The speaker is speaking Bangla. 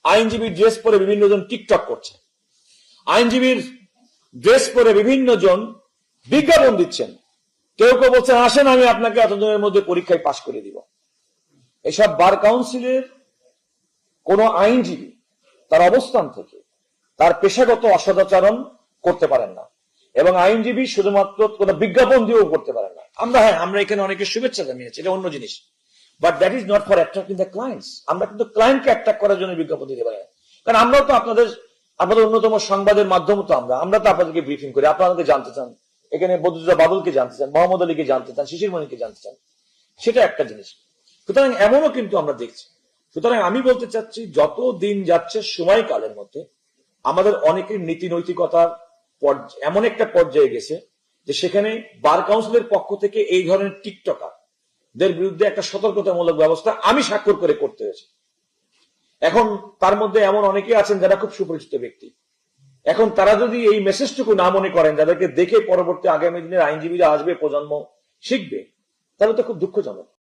আইনজীবীর ড্রেস পরে বিভিন্ন জন টিকটক করছে, আইনজীবীর ড্রেস পরে বিভিন্ন জন বিজ্ঞাপন দিচ্ছেন, কেউ কেউ বলছেন আসেন আমি আপনাকে এতদিনের মধ্যে পরীক্ষায় পাশ করে দিব। এসব বার কাউন্সিলের কোন আইনজীবী তার অবস্থান থেকে তার পেশাগত অসদাচরণ করতে পারেন না, এবং আইনজীবী শুধুমাত্র কোন বিজ্ঞাপন দিয়েও করতে পারেন না। আমরা এখানে অনেকে শুভেচ্ছা জানিয়েছি, এটা অন্য জিনিস, but that is not for attracting the clients. আমরা কিন্তু ক্লায়েন্টকে অ্যাট্রাক্ট করার জন্য বিজ্ঞাপন দিতে পারি না, কারণ আমরাও তো আপনাদের অন্যতম সংবাদের মাধ্যম তো আমরা তো আপনাদেরকে ব্রিফিং করি, আপনাদেরকে জানতে চান, এখানে বদরুদ্দোজা বাদলকে জানতে চান, মোহাম্মদ আলীকে জানতে চান, শিশির মনিকে জানতে চান, সেটা একটা জিনিস। সুতরাং এমনও কিন্তু আমরা দেখছি। সুতরাং আমি বলতে চাচ্ছি, যত দিন যাচ্ছে সময়কালের মধ্যে আমাদের অনেকের নীতি নৈতিকতার এমন একটা পর্যায়ে গেছে যে সেখানে বার কাউন্সিলের পক্ষ থেকে এই ধরনের টিকটকারদের বিরুদ্ধে একটা সতর্কতামূলক ব্যবস্থা আমি স্বাক্ষর করে করতে হয়েছে। এখন তার মধ্যে এমন অনেকে আছেন যারা খুব সুপরিচিত ব্যক্তি, এখন তারা যদি এই মেসেজটুকু না মনে করেন, যাদেরকে দেখে পরবর্তী আগামী দিনের আইনজীবীরা আসবে, প্রজন্ম শিখবে, তাহলে তো খুব দুঃখজনক।